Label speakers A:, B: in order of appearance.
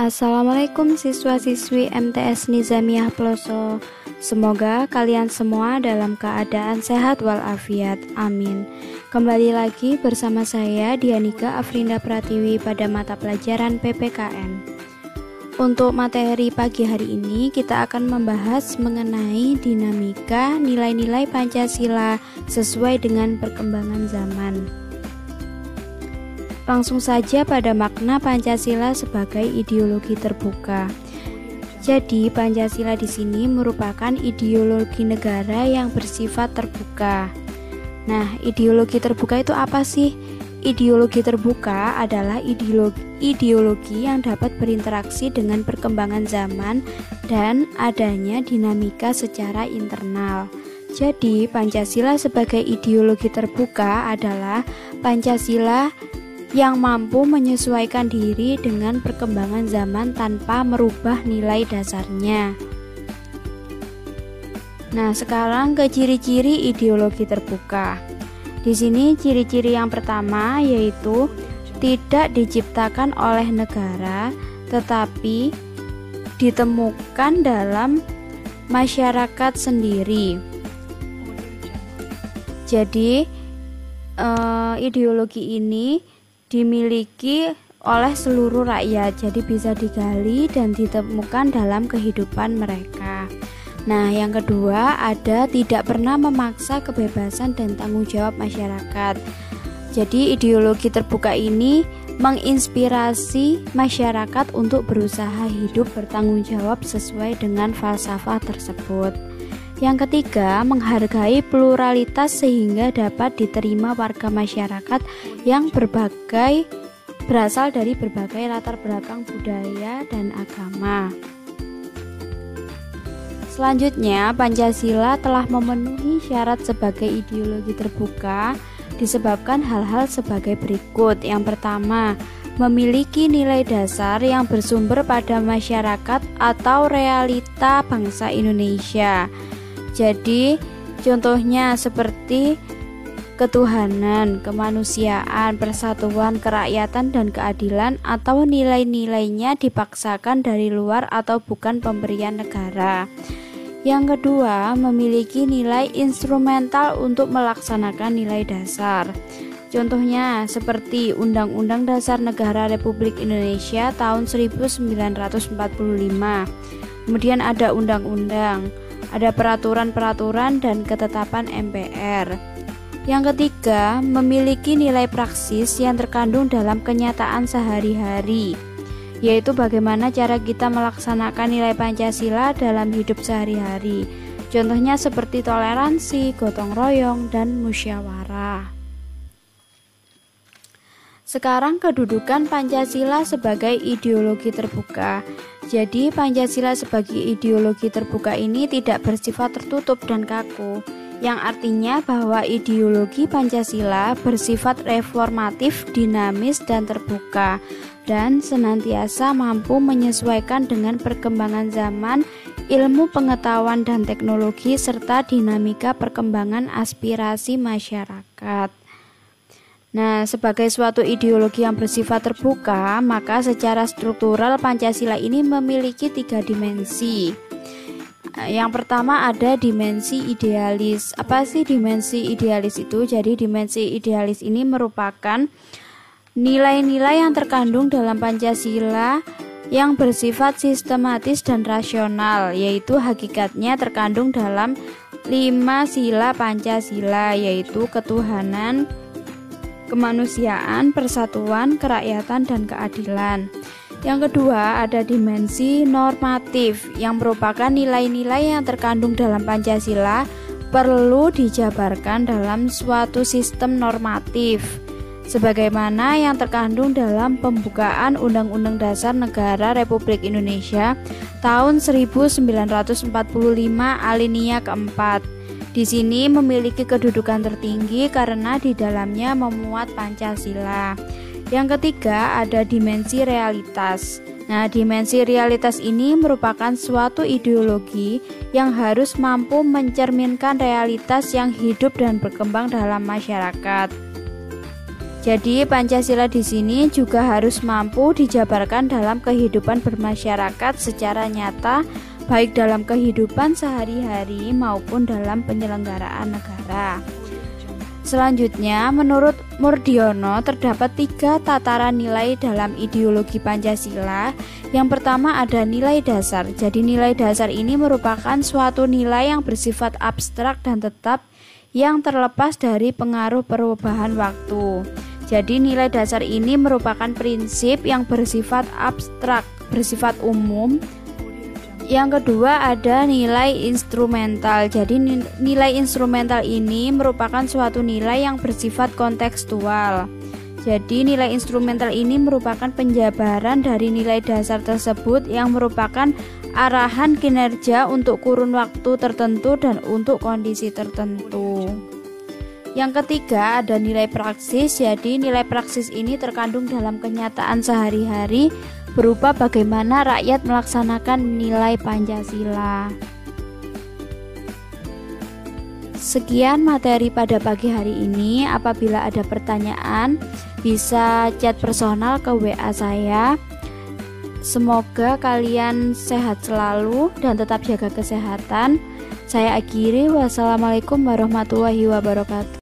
A: Assalamualaikum siswa-siswi MTS Nizamiyah Peloso. Semoga kalian semua dalam keadaan sehat walafiat. Amin. Kembali lagi bersama saya Dianika Afrinda Pratiwi pada mata pelajaran PPKN. Untuk materi pagi hari ini kita akan membahas mengenai dinamika nilai-nilai Pancasila sesuai dengan perkembangan zaman. Langsung saja pada makna Pancasila sebagai ideologi terbuka. Jadi, Pancasila di sini merupakan ideologi negara yang bersifat terbuka. Nah, ideologi terbuka itu apa sih? Ideologi terbuka adalah ideologi yang dapat berinteraksi dengan perkembangan zaman dan adanya dinamika secara internal. Jadi, Pancasila sebagai ideologi terbuka adalah Pancasila yang mampu menyesuaikan diri dengan perkembangan zaman tanpa merubah nilai dasarnya. Nah, sekarang ke ciri-ciri ideologi terbuka. Di sini ciri-ciri yang pertama yaitu tidak diciptakan oleh negara, tetapi ditemukan dalam masyarakat sendiri. Jadi, ideologi ini dimiliki oleh seluruh rakyat, jadi bisa digali dan ditemukan dalam kehidupan mereka. Nah, yang kedua ada tidak pernah memaksa kebebasan dan tanggung jawab masyarakat. Jadi ideologi terbuka ini menginspirasi masyarakat untuk berusaha hidup bertanggung jawab sesuai dengan falsafah tersebut. Yang ketiga, menghargai pluralitas sehingga dapat diterima warga masyarakat yang berasal dari berbagai latar belakang budaya dan agama. Selanjutnya, Pancasila telah memenuhi syarat sebagai ideologi terbuka disebabkan hal-hal sebagai berikut. Yang pertama, memiliki nilai dasar yang bersumber pada masyarakat atau realita bangsa Indonesia. Jadi, contohnya seperti ketuhanan, kemanusiaan, persatuan, kerakyatan, dan keadilan, atau nilai-nilainya dipaksakan dari luar atau bukan pemberian negara. Yang kedua, memiliki nilai instrumental untuk melaksanakan nilai dasar. Contohnya seperti Undang-Undang Dasar Negara Republik Indonesia tahun 1945. Kemudian ada undang-undang, ada peraturan-peraturan dan ketetapan MPR. Yang ketiga, memiliki nilai praksis yang terkandung dalam kenyataan sehari-hari, yaitu bagaimana cara kita melaksanakan nilai Pancasila dalam hidup sehari-hari. Contohnya seperti toleransi, gotong royong, dan musyawarah. Sekarang kedudukan Pancasila sebagai ideologi terbuka. Jadi Pancasila sebagai ideologi terbuka ini tidak bersifat tertutup dan kaku, yang artinya bahwa ideologi Pancasila bersifat reformatif, dinamis, dan terbuka, dan senantiasa mampu menyesuaikan dengan perkembangan zaman, ilmu pengetahuan dan teknologi, serta dinamika perkembangan aspirasi masyarakat. Nah, sebagai suatu ideologi yang bersifat terbuka, maka secara struktural Pancasila ini memiliki 3 dimensi. Yang pertama ada dimensi idealis. Apa sih dimensi idealis itu? Jadi dimensi idealis ini merupakan nilai-nilai yang terkandung dalam Pancasila yang bersifat sistematis dan rasional, yaitu hakikatnya terkandung dalam 5 sila Pancasila, yaitu ketuhanan, kemanusiaan, persatuan, kerakyatan, dan keadilan. Yang kedua, ada dimensi normatif yang merupakan nilai-nilai yang terkandung dalam Pancasila perlu dijabarkan dalam suatu sistem normatif, sebagaimana yang terkandung dalam pembukaan Undang-Undang Dasar Negara Republik Indonesia tahun 1945 alinea keempat. Di sini memiliki kedudukan tertinggi karena di dalamnya memuat Pancasila. Yang ketiga ada dimensi realitas. Nah, dimensi realitas ini merupakan suatu ideologi yang harus mampu mencerminkan realitas yang hidup dan berkembang dalam masyarakat. Jadi Pancasila di sini juga harus mampu dijabarkan dalam kehidupan bermasyarakat secara nyata, baik dalam kehidupan sehari-hari maupun dalam penyelenggaraan negara. Selanjutnya, menurut Murdiono terdapat 3 tataran nilai dalam ideologi Pancasila. Yang pertama ada nilai dasar. Jadi nilai dasar ini merupakan suatu nilai yang bersifat abstrak dan tetap yang terlepas dari pengaruh perubahan waktu. Jadi nilai dasar ini merupakan prinsip yang bersifat abstrak, bersifat umum. Yang kedua ada nilai instrumental. Jadi nilai instrumental ini merupakan suatu nilai yang bersifat kontekstual. Jadi nilai instrumental ini merupakan penjabaran dari nilai dasar tersebut yang merupakan arahan kinerja untuk kurun waktu tertentu dan untuk kondisi tertentu. Yang ketiga ada nilai praksis. Jadi nilai praksis ini terkandung dalam kenyataan sehari-hari berupa bagaimana rakyat melaksanakan nilai Pancasila. Sekian materi pada pagi hari ini. Apabila ada pertanyaan bisa chat personal ke WA saya. Semoga kalian sehat selalu dan tetap jaga kesehatan. Saya akhiri. Wassalamualaikum warahmatullahi wabarakatuh.